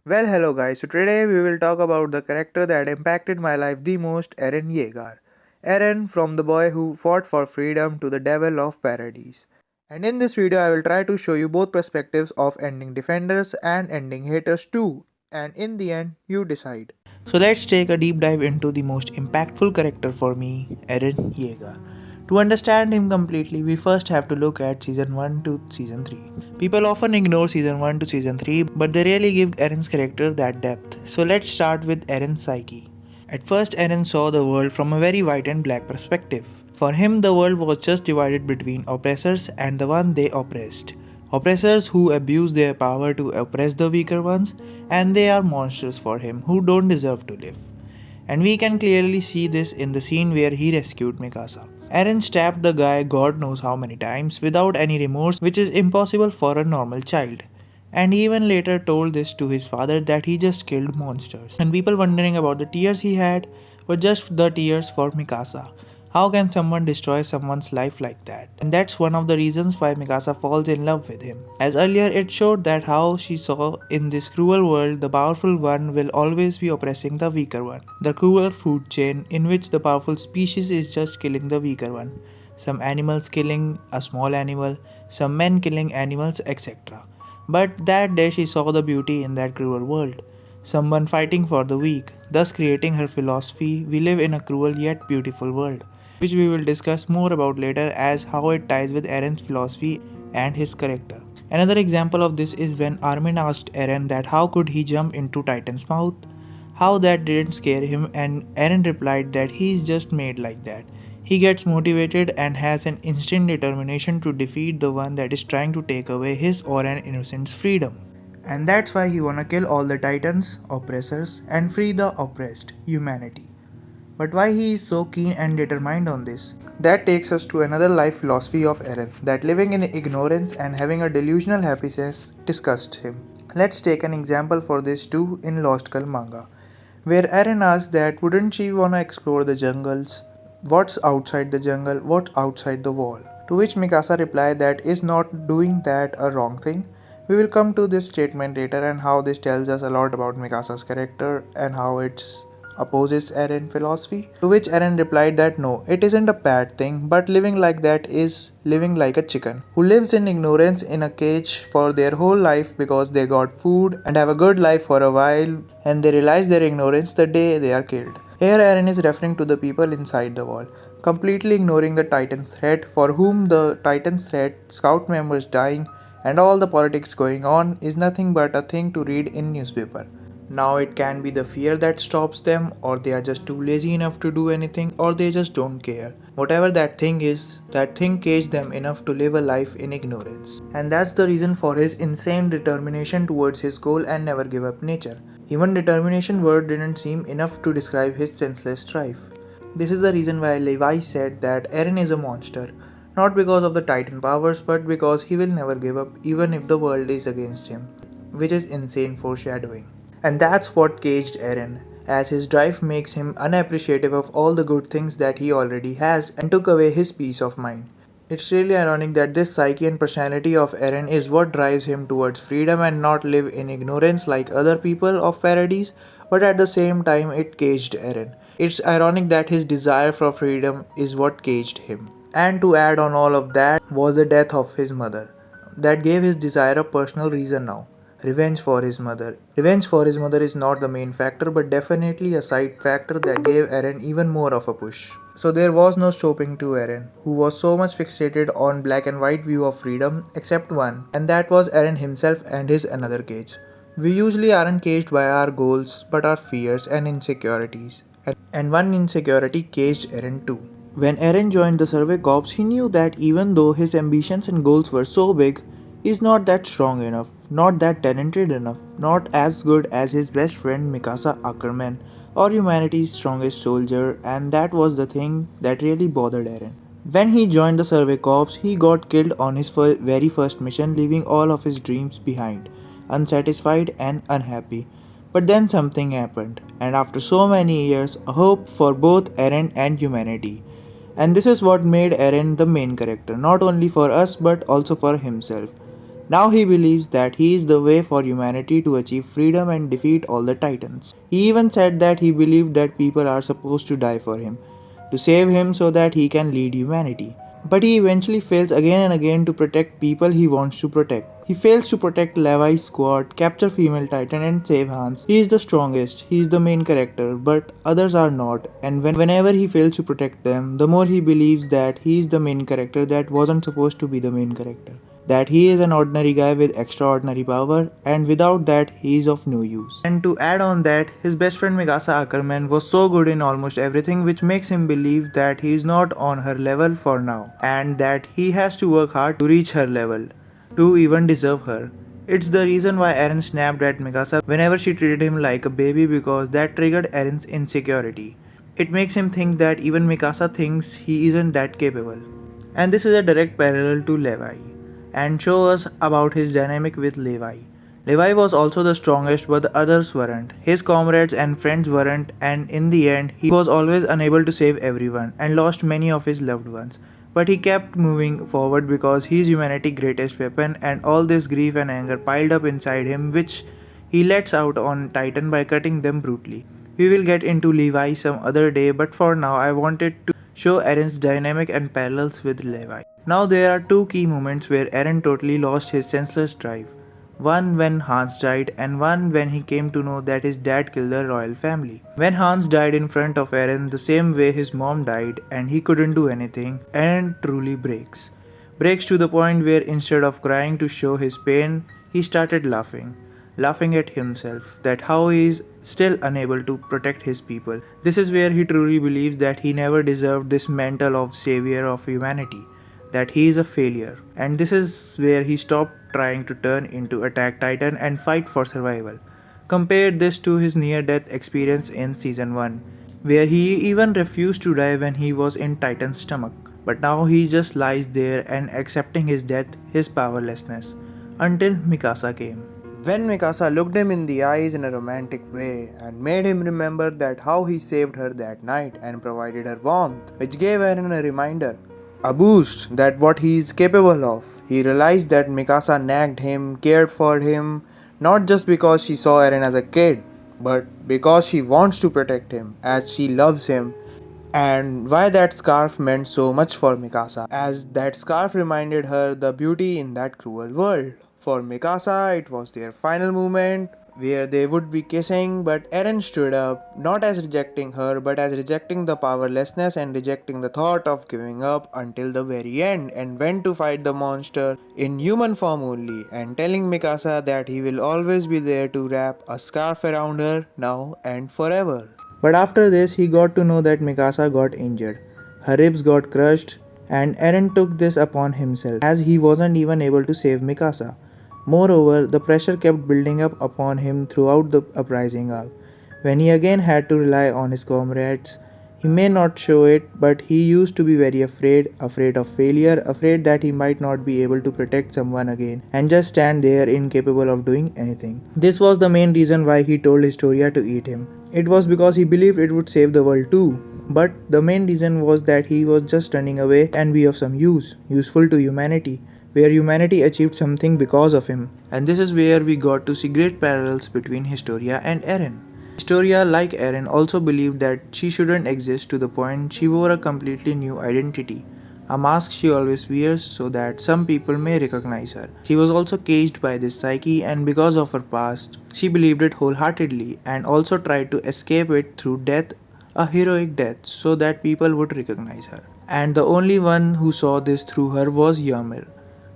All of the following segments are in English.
Well, hello guys. So today we will talk about the character that impacted my life the most, Eren Yeager. Eren, from the boy who fought for freedom to the devil of paradise. And in this video, I will try to show you both perspectives of ending defenders and ending haters too. And in the end, you decide. So let's take a deep dive into the most impactful character for me, Eren Yeager. To understand him completely, we first have to look at season 1 to season 3. People often ignore season 1 to season 3, but they really give Eren's character that depth. So let's start with Eren's psyche. At first, Eren saw the world from a very white and black perspective. For him, the world was just divided between oppressors and the one they oppressed. Oppressors who abuse their power to oppress the weaker ones, and they are monsters for him who don't deserve to live. And we can clearly see this in the scene where he rescued Mikasa. Eren stabbed the guy God knows how many times without any remorse, which is impossible for a normal child. And he even later told this to his father that he just killed monsters. And people wondering about the tears he had were just the tears for Mikasa. How can someone destroy someone's life like that? And that's one of the reasons why Mikasa falls in love with him. As earlier it showed that how she saw in this cruel world the powerful one will always be oppressing the weaker one. The cruel food chain in which the powerful species is just killing the weaker one. Some animals killing a small animal, some men killing animals, etc. But that day she saw the beauty in that cruel world. Someone fighting for the weak, thus creating her philosophy, we live in a cruel yet beautiful world, which we will discuss more about later as how it ties with Eren's philosophy and his character. Another example of this is when Armin asked Eren that how could he jump into Titan's mouth, how that didn't scare him, and Eren replied that he's just made like that. He gets motivated and has an instant determination to defeat the one that is trying to take away his or an innocent's freedom. And that's why he wanna kill all the titans, oppressors, and free the oppressed, humanity. But why he is so keen and determined on this? That takes us to another life philosophy of Eren, that living in ignorance and having a delusional happiness disgusts him. Let's take an example for this too in Lost Girl manga, where Eren asks that wouldn't she wanna explore the jungles? What's outside the jungle? What's outside the wall? To which Mikasa replied that is not doing that a wrong thing? We will come to this statement later and how this tells us a lot about Mikasa's character and how it's opposes Eren philosophy. To which Eren replied that no, it isn't a bad thing, but living like that is living like a chicken who lives in ignorance in a cage for their whole life because they got food and have a good life for a while and they realize their ignorance the day they are killed. Here Eren is referring to the people inside the wall, completely ignoring the Titan's threat, for whom the Titan's threat, scout members dying, and all the politics going on is nothing but a thing to read in newspaper. Now it can be the fear that stops them, or they are just too lazy enough to do anything, or they just don't care. Whatever that thing is, that thing caged them enough to live a life in ignorance. And that's the reason for his insane determination towards his goal and never give up nature. Even determination word didn't seem enough to describe his senseless strife. This is the reason why Levi said that Eren is a monster, not because of the Titan powers, but because he will never give up even if the world is against him, which is insane foreshadowing. And that's what caged Eren, as his drive makes him unappreciative of all the good things that he already has and took away his peace of mind. It's really ironic that this psyche and personality of Eren is what drives him towards freedom and not live in ignorance like other people of Paradise, but at the same time it caged Eren. It's ironic that his desire for freedom is what caged him. And to add on all of that was the death of his mother. That gave his desire a personal reason now. Revenge for his mother. Revenge for his mother is not the main factor, but definitely a side factor that gave Eren even more of a push. So there was no stopping to Eren, who was so much fixated on black and white view of freedom, except one, and that was Eren himself and his another cage. We usually aren't caged by our goals, but our fears and insecurities. And one insecurity caged Eren too. When Eren joined the Survey Corps, he knew that even though his ambitions and goals were so big, he's not that strong enough, not that talented enough, not as good as his best friend Mikasa Ackerman or humanity's strongest soldier, and that was the thing that really bothered Eren. When he joined the Survey Corps, he got killed on his very first mission, leaving all of his dreams behind, unsatisfied and unhappy. But then something happened, and after so many years, a hope for both Eren and humanity. And this is what made Eren the main character, not only for us but also for himself. Now he believes that he is the way for humanity to achieve freedom and defeat all the titans. He even said that he believed that people are supposed to die for him, to save him so that he can lead humanity. But he eventually fails again and again to protect people he wants to protect. He fails to protect Levi's squad, capture female titan and save Hans. He is the strongest, he is the main character, but others are not, and whenever he fails to protect them, the more he believes that he is the main character that wasn't supposed to be the main character. That he is an ordinary guy with extraordinary power, and without that, he is of no use. And to add on that, his best friend Mikasa Ackerman was so good in almost everything, which makes him believe that he is not on her level for now, and that he has to work hard to reach her level, to even deserve her. It's the reason why Eren snapped at Mikasa whenever she treated him like a baby, because that triggered Eren's insecurity. It makes him think that even Mikasa thinks he isn't that capable. And this is a direct parallel to Levi, and show us about his dynamic with Levi. Levi was also the strongest, but the others weren't. His comrades and friends weren't, and in the end, he was always unable to save everyone and lost many of his loved ones. But he kept moving forward because he is humanity's greatest weapon, and all this grief and anger piled up inside him, which he lets out on Titan by cutting them brutally. We will get into Levi some other day, but for now I wanted to show Eren's dynamic and parallels with Levi. Now there are two key moments where Eren totally lost his senseless drive. One when Hans died, and one when he came to know that his dad killed the royal family. When Hans died in front of Eren the same way his mom died and he couldn't do anything, Eren truly breaks. Breaks to the point where instead of crying to show his pain, he started laughing. Laughing at himself, that how he is still unable to protect his people. This is where he truly believes that he never deserved this mantle of savior of humanity, that he is a failure. And this is where he stopped trying to turn into Attack Titan and fight for survival. Compare this to his near-death experience in Season 1, where he even refused to die when he was in Titan's stomach. But now he just lies there and accepting his death, his powerlessness, until Mikasa came. When Mikasa looked him in the eyes in a romantic way and made him remember that how he saved her that night and provided her warmth, which gave Eren a reminder, a boost that what he is capable of. He realized that Mikasa nagged him, cared for him, not just because she saw Eren as a kid, but because she wants to protect him, as she loves him, and why that scarf meant so much for Mikasa, as that scarf reminded her the beauty in that cruel world. For Mikasa, it was their final moment where they would be kissing, but Eren stood up, not as rejecting her, but as rejecting the powerlessness and rejecting the thought of giving up until the very end, and went to fight the monster in human form only, and telling Mikasa that he will always be there to wrap a scarf around her now and forever. But after this, he got to know that Mikasa got injured. Her ribs got crushed, and Eren took this upon himself, as he wasn't even able to save Mikasa. Moreover, the pressure kept building up upon him throughout the uprising arc. When he again had to rely on his comrades, he may not show it, but he used to be very afraid of failure, afraid that he might not be able to protect someone again, and just stand there incapable of doing anything. This was the main reason why he told Historia to eat him. It was because he believed it would save the world too. But the main reason was that he was just running away and be of some use, useful to humanity, where humanity achieved something because of him. And this is where we got to see great parallels between Historia and Eren. Historia, like Eren, also believed that she shouldn't exist, to the point she wore a completely new identity, a mask she always wears so that some people may recognize her. She was also caged by this psyche, and because of her past, she believed it wholeheartedly and also tried to escape it through death, a heroic death, so that people would recognize her. And the only one who saw this through her was Ymir,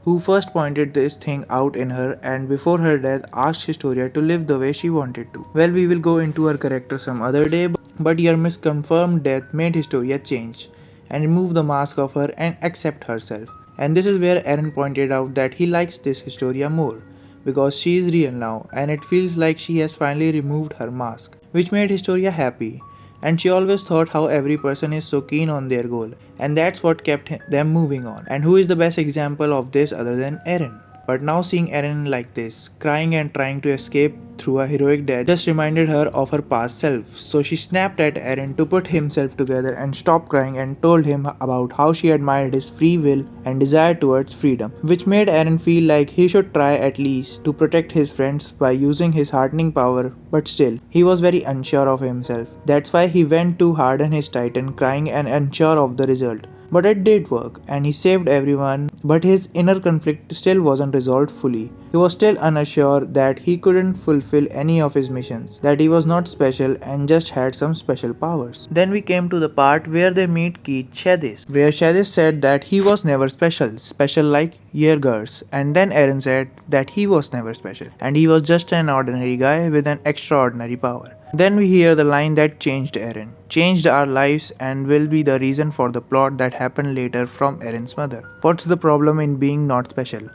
who first pointed this thing out in her, and before her death asked Historia to live the way she wanted to. Well, we will go into her character some other day, but Ymir's confirmed death made Historia change and remove the mask of her and accept herself. And this is where Eren pointed out that he likes this Historia more, because she is real now and it feels like she has finally removed her mask, which made Historia happy. And she always thought how every person is so keen on their goal, and that's what kept them moving on. And who is the best example of this other than Eren? But now seeing Eren like this, crying and trying to escape through a heroic death, just reminded her of her past self. So she snapped at Eren to put himself together and stop crying and told him about how she admired his free will and desire towards freedom, which made Eren feel like he should try at least to protect his friends by using his hardening power, but still, he was very unsure of himself. That's why he went to harden his titan, crying and unsure of the result. But it did work, and he saved everyone, but his inner conflict still wasn't resolved fully. He was still unsure that he couldn't fulfill any of his missions, that he was not special and just had some special powers. Then we came to the part where they meet Keith Shadis, where Shadis said that he was never special, special like Yeagers, and then Eren said that he was never special, and he was just an ordinary guy with an extraordinary power. Then we hear the line that changed Eren, changed our lives, and will be the reason for the plot that happened later from Eren's mother. What's the problem in being not special?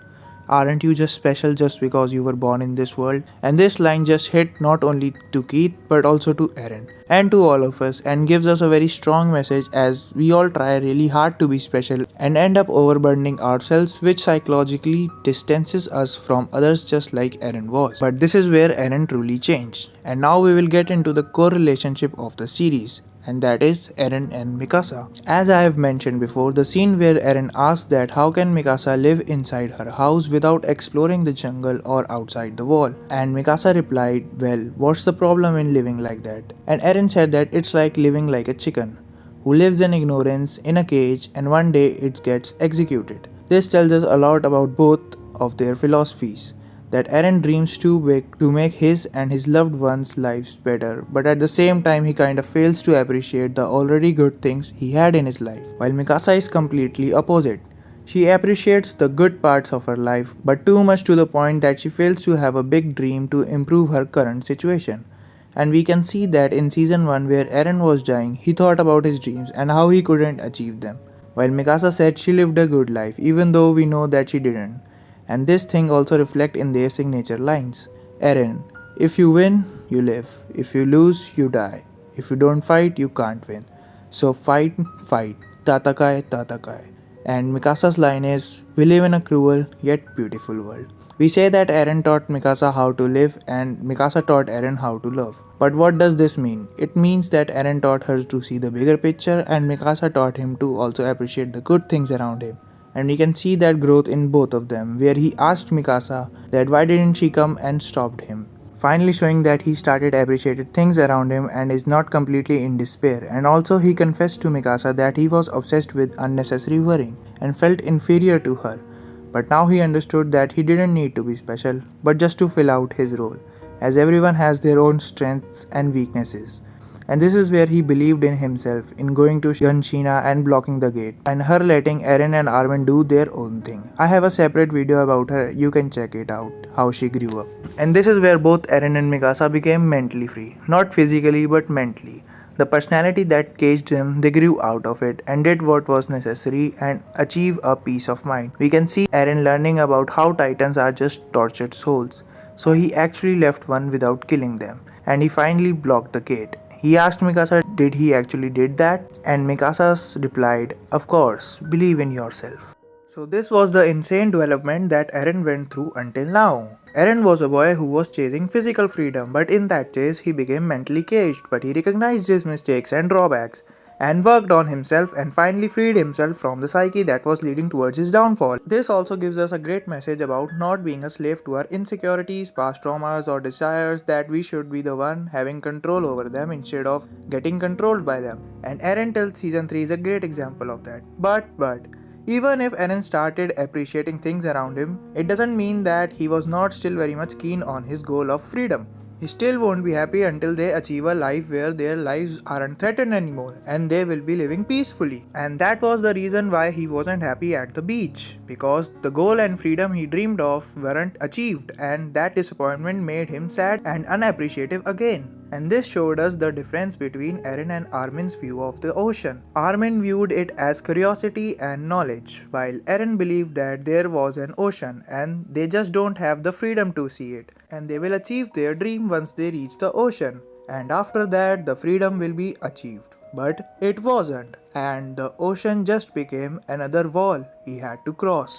Aren't you just special just because you were born in this world? And this line just hit not only to Keith but also to Eren and to all of us, and gives us a very strong message as we all try really hard to be special and end up overburdening ourselves, which psychologically distances us from others just like Eren was. But this is where Eren truly changed. And now we will get into the core relationship of the series, and that is Eren and Mikasa. As I have mentioned before, the scene where Eren asks that how can Mikasa live inside her house without exploring the jungle or outside the wall, and Mikasa replied, well, what's the problem in living like that? And Eren said that it's like living like a chicken who lives in ignorance in a cage and one day it gets executed. This tells us a lot about both of their philosophies, that Eren dreams too big to make his and his loved ones' lives better, but at the same time he kind of fails to appreciate the already good things he had in his life, while Mikasa is completely opposite. She appreciates the good parts of her life, but too much to the point that she fails to have a big dream to improve her current situation. And we can see that in season 1 where Eren was dying, he thought about his dreams and how he couldn't achieve them, while Mikasa said she lived a good life even though we know that she didn't. And this thing also reflect in their signature lines. Eren, if you win, you live. If you lose, you die. If you don't fight, you can't win. So fight, fight. Tatakai, Tatakai. And Mikasa's line is, we live in a cruel yet beautiful world. We say that Eren taught Mikasa how to live and Mikasa taught Eren how to love. But what does this mean? It means that Eren taught her to see the bigger picture and Mikasa taught him to also appreciate the good things around him. And we can see that growth in both of them, where he asked Mikasa that why didn't she come and stopped him, finally showing that he started appreciating things around him and is not completely in despair. And also he confessed to Mikasa that he was obsessed with unnecessary worrying and felt inferior to her, but now he understood that he didn't need to be special but just to fill out his role, as everyone has their own strengths and weaknesses. And this is where he believed in himself, in going to Yanshina and blocking the gate, and her letting Eren and Armin do their own thing. I have a separate video about her, you can check it out, how she grew up. And this is where both Eren and Mikasa became mentally free, not physically but mentally. The personality that caged them, they grew out of it and did what was necessary and achieve a peace of mind. We can see Eren learning about how titans are just tortured souls. So he actually left one without killing them, and he finally blocked the gate. He asked Mikasa did he actually did that, and Mikasa replied, of course, believe in yourself. So this was the insane development that Eren went through until now. Eren was a boy who was chasing physical freedom, but in that chase he became mentally caged, but he recognized his mistakes and drawbacks and worked on himself and finally freed himself from the psyche that was leading towards his downfall. This also gives us a great message about not being a slave to our insecurities, past traumas or desires, that we should be the one having control over them instead of getting controlled by them. And Eren till season 3 is a great example of that. But even if Eren started appreciating things around him, it doesn't mean that he was not still very much keen on his goal of freedom. He still won't be happy until they achieve a life where their lives aren't threatened anymore and they will be living peacefully. And that was the reason why he wasn't happy at the beach, because the goal and freedom he dreamed of weren't achieved, and that disappointment made him sad and unappreciative again. And this showed us the difference between Eren and Armin's view of the ocean. Armin viewed it as curiosity and knowledge, while Eren believed that there was an ocean and they just don't have the freedom to see it. And they will achieve their dream once they reach the ocean. And after that, the freedom will be achieved. But it wasn't, and the ocean just became another wall he had to cross.